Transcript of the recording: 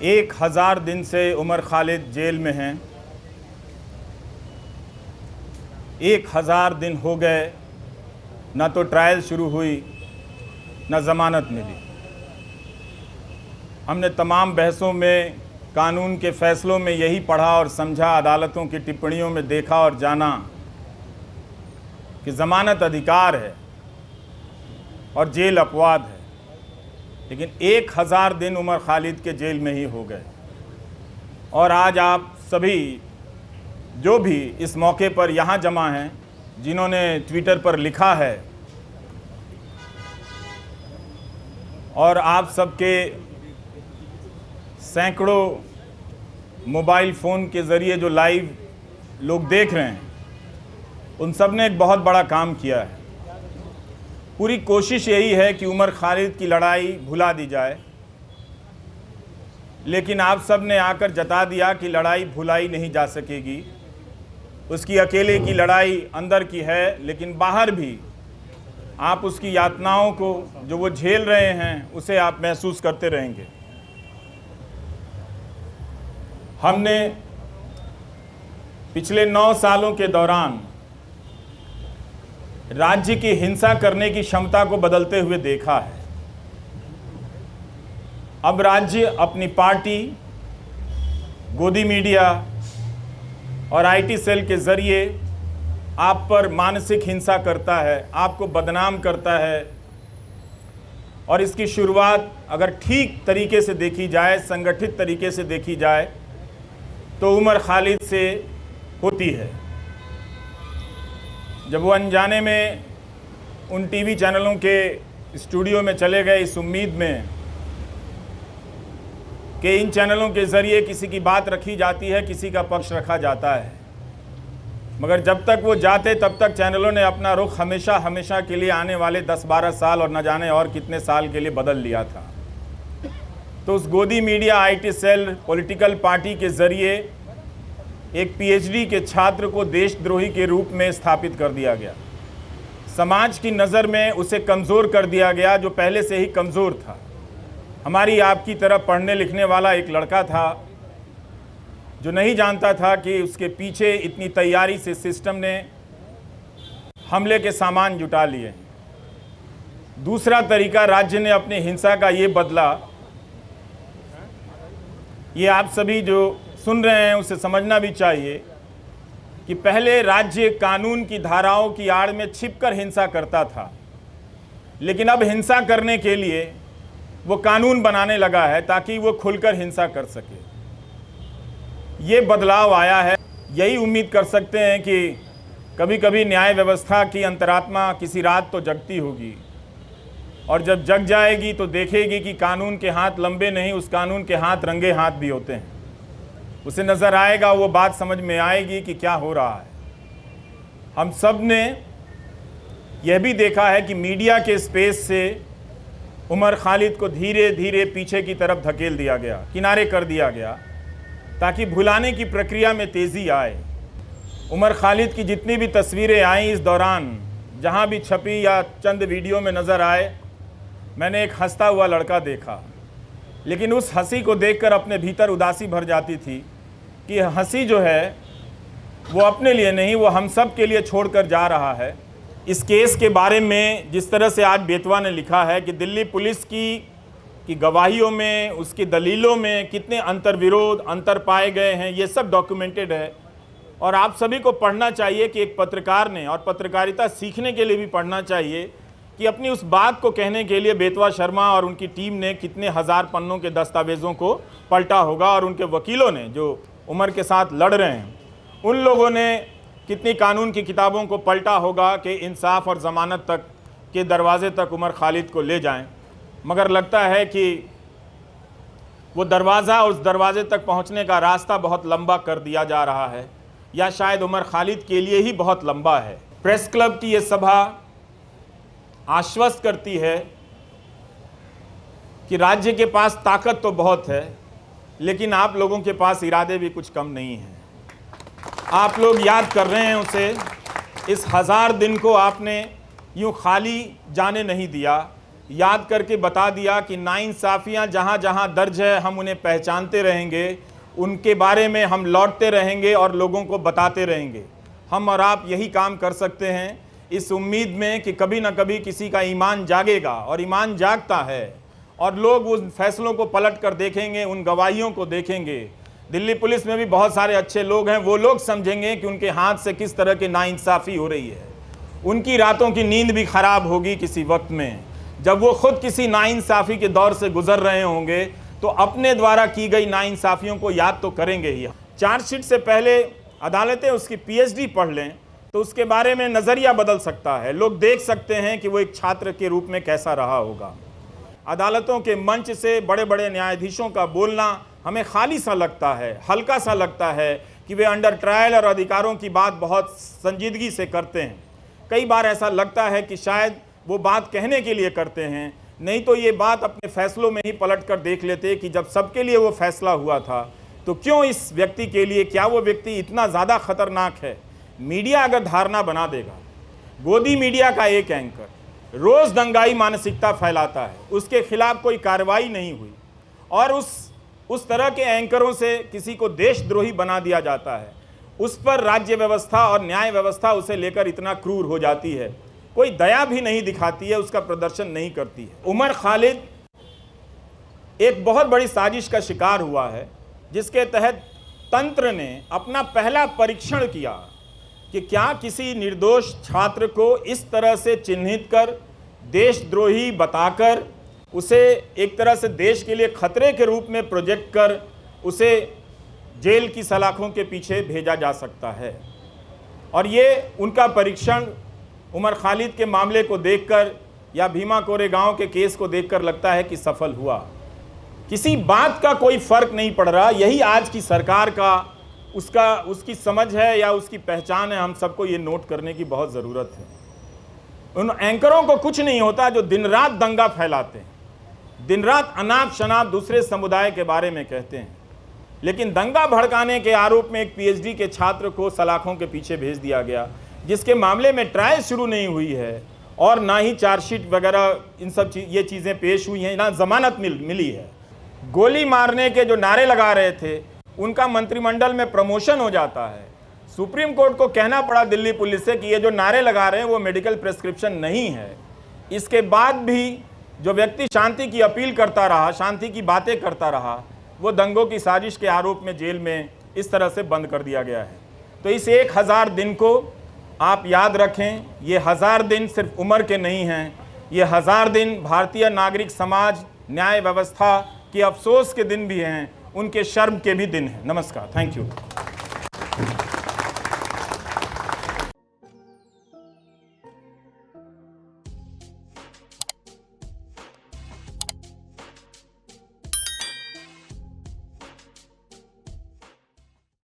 1000 दिन से उमर खालिद जेल में हैं। 1000 दिन हो गए, ना तो ट्रायल शुरू हुई ना ज़मानत मिली। हमने तमाम बहसों में, कानून के फ़ैसलों में यही पढ़ा और समझा, अदालतों की टिप्पणियों में देखा और जाना कि ज़मानत अधिकार है और जेल अपवाद है। लेकिन 1000 दिन उमर खालिद के जेल में ही हो गए। और आज आप सभी जो भी इस मौके पर यहाँ जमा हैं, जिन्होंने ट्विटर पर लिखा है, और आप सबके सैकड़ों मोबाइल फ़ोन के ज़रिए जो लाइव लोग देख रहे हैं, उन सब ने एक बहुत बड़ा काम किया है। पूरी कोशिश यही है कि उमर खालिद की लड़ाई भुला दी जाए, लेकिन आप सब ने आकर जता दिया कि लड़ाई भुलाई नहीं जा सकेगी। उसकी अकेले की लड़ाई अंदर की है, लेकिन बाहर भी आप उसकी यातनाओं को जो वो झेल रहे हैं उसे आप महसूस करते रहेंगे। हमने पिछले 9 सालों के दौरान राज्य की हिंसा करने की क्षमता को बदलते हुए देखा है। अब राज्य अपनी पार्टी, गोदी मीडिया और आईटी सेल के ज़रिए आप पर मानसिक हिंसा करता है, आपको बदनाम करता है। और इसकी शुरुआत अगर ठीक तरीके से देखी जाए, संगठित तरीके से देखी जाए, तो उमर खालिद से होती है। जब वो अनजाने में उन टीवी चैनलों के स्टूडियो में चले गए इस उम्मीद में कि इन चैनलों के ज़रिए किसी की बात रखी जाती है, किसी का पक्ष रखा जाता है, मगर जब तक वो जाते तब तक चैनलों ने अपना रुख हमेशा हमेशा के लिए आने वाले 10-12 साल और न जाने और कितने साल के लिए बदल लिया था। तो उस गोदी media, IT cell, political party के ज़रिए एक पीएचडी के छात्र को देशद्रोही के रूप में स्थापित कर दिया गया। समाज की नज़र में उसे कमज़ोर कर दिया गया, जो पहले से ही कमज़ोर था। हमारी आपकी तरह पढ़ने लिखने वाला एक लड़का था जो नहीं जानता था कि उसके पीछे इतनी तैयारी से सिस्टम ने हमले के सामान जुटा लिए। दूसरा तरीका राज्य ने अपनी हिंसा का ये बदला, ये आप सभी जो सुन रहे हैं उसे समझना भी चाहिए कि पहले राज्य कानून की धाराओं की आड़ में छिपकर हिंसा करता था, लेकिन अब हिंसा करने के लिए वो कानून बनाने लगा है ताकि वो खुलकर हिंसा कर सके। ये बदलाव आया है। यही उम्मीद कर सकते हैं कि कभी कभी न्याय व्यवस्था की अंतरात्मा किसी रात तो जगती होगी, और जब जग जाएगी तो देखेगी कि कानून के हाथ लंबे नहीं, उस कानून के हाथ रंगे हाथ भी होते हैं। उसे नज़र आएगा, वो बात समझ में आएगी कि क्या हो रहा है। हम सब ने यह भी देखा है कि मीडिया के स्पेस से उमर खालिद को धीरे धीरे पीछे की तरफ धकेल दिया गया, किनारे कर दिया गया, ताकि भुलाने की प्रक्रिया में तेज़ी आए। उमर खालिद की जितनी भी तस्वीरें आई इस दौरान, जहां भी छपी या चंद वीडियो में नज़र आए, मैंने एक हंसता हुआ लड़का देखा। लेकिन उस हंसी को देखकर अपने भीतर उदासी भर जाती थी कि हंसी जो है वो अपने लिए नहीं, वो हम सब के लिए छोड़कर जा रहा है। इस केस के बारे में जिस तरह से आज बेतवा ने लिखा है कि दिल्ली पुलिस की गवाहियों में, उसकी दलीलों में कितने अंतर्विरोध, अंतर पाए गए हैं, ये सब डॉक्यूमेंटेड है। और आप सभी को पढ़ना चाहिए कि एक पत्रकार ने, और पत्रकारिता सीखने के लिए भी पढ़ना चाहिए कि अपनी उस बात को कहने के लिए बेतवा शर्मा और उनकी टीम ने कितने हज़ार पन्नों के दस्तावेज़ों को पलटा होगा, और उनके वकीलों ने जो उमर के साथ लड़ रहे हैं उन लोगों ने कितनी कानून की किताबों को पलटा होगा कि इंसाफ और ज़मानत तक के दरवाजे तक उमर खालिद को ले जाएं। मगर लगता है कि वो दरवाज़ा, उस दरवाजे तक पहुंचने का रास्ता बहुत लंबा कर दिया जा रहा है, या शायद उमर खालिद के लिए ही बहुत लंबा है। प्रेस क्लब की ये सभा आश्वस्त करती है कि राज्य के पास ताकत तो बहुत है, लेकिन आप लोगों के पास इरादे भी कुछ कम नहीं हैं। आप लोग याद कर रहे हैं उसे, इस 1000 दिन को आपने यूँ खाली जाने नहीं दिया। याद करके बता दिया कि नाइंसाफ़ियाँ जहाँ जहाँ दर्ज है हम उन्हें पहचानते रहेंगे, उनके बारे में हम लौटते रहेंगे और लोगों को बताते रहेंगे। हम और आप यही काम कर सकते हैं, इस उम्मीद में कि कभी ना कभी किसी का ईमान जागेगा, और ईमान जागता है और लोग उन फैसलों को पलट कर देखेंगे, उन गवाहियों को देखेंगे। दिल्ली पुलिस में भी बहुत सारे अच्छे लोग हैं, वो लोग समझेंगे कि उनके हाथ से किस तरह की नाइंसाफ़ी हो रही है। उनकी रातों की नींद भी खराब होगी किसी वक्त में, जब वो खुद किसी नाइंसाफ़ी के दौर से गुजर रहे होंगे तो अपने द्वारा की गई नाइंसाफ़ियों को याद तो करेंगे ही। चार्जशीट से पहले अदालतें उसकी पीएचडी पढ़ लें तो उसके बारे में नज़रिया बदल सकता है। लोग देख सकते हैं कि वो एक छात्र के रूप में कैसा रहा होगा। अदालतों के मंच से बड़े बड़े न्यायाधीशों का बोलना हमें खाली सा लगता है, हल्का सा लगता है कि वे अंडर ट्रायल और अधिकारों की बात बहुत संजीदगी से करते हैं। कई बार ऐसा लगता है कि शायद वो बात कहने के लिए करते हैं, नहीं तो ये बात अपने फैसलों में ही पलट कर देख लेते कि जब सबके लिए वो फैसला हुआ था तो क्यों इस व्यक्ति के लिए, क्या वो व्यक्ति इतना ज़्यादा खतरनाक है। मीडिया अगर धारणा बना देगा, गोदी मीडिया का एक एंकर रोज़ दंगाई मानसिकता फैलाता है, उसके खिलाफ कोई कार्रवाई नहीं हुई और उस तरह के एंकरों से किसी को देशद्रोही बना दिया जाता है, उस पर राज्य व्यवस्था और न्याय व्यवस्था उसे लेकर इतना क्रूर हो जाती है, कोई दया भी नहीं दिखाती है, उसका प्रदर्शन नहीं करती है। उमर खालिद एक बहुत बड़ी साजिश का शिकार हुआ है, जिसके तहत तंत्र ने अपना पहला परीक्षण किया कि क्या किसी निर्दोष छात्र को इस तरह से चिन्हित कर, देशद्रोही बताकर, उसे एक तरह से देश के लिए खतरे के रूप में प्रोजेक्ट कर उसे जेल की सलाखों के पीछे भेजा जा सकता है। और ये उनका परीक्षण उमर खालिद के मामले को देखकर या भीमा कोरेगांव के केस को देखकर लगता है कि सफल हुआ। किसी बात का कोई फर्क नहीं पड़ रहा। यही आज की सरकार का उसकी समझ है या उसकी पहचान है। हम सबको ये नोट करने की बहुत ज़रूरत है। उन एंकरों को कुछ नहीं होता जो दिन रात दंगा फैलाते हैं, दिन रात अनाप शनाप दूसरे समुदाय के बारे में कहते हैं, लेकिन दंगा भड़काने के आरोप में एक पीएचडी के छात्र को सलाखों के पीछे भेज दिया गया, जिसके मामले में ट्रायल शुरू नहीं हुई है और ना ही चार्जशीट वगैरह इन सब ये चीज़ें पेश हुई हैं, ना जमानत मिली है। गोली मारने के जो नारे लगा रहे थे उनका मंत्रिमंडल में प्रमोशन हो जाता है। सुप्रीम कोर्ट को कहना पड़ा दिल्ली पुलिस से कि ये जो नारे लगा रहे हैं वो मेडिकल प्रिस्क्रिप्शन नहीं है। इसके बाद भी जो व्यक्ति शांति की अपील करता रहा, शांति की बातें करता रहा, वो दंगों की साजिश के आरोप में जेल में इस तरह से बंद कर दिया गया है। तो इस 1000 दिन को आप याद रखें। ये 1000 दिन सिर्फ उम्र के नहीं हैं, ये 1000 दिन भारतीय नागरिक समाज, न्याय व्यवस्था के अफसोस के दिन भी हैं, उनके शर्म के भी दिन हैं। नमस्कार, थैंक यू।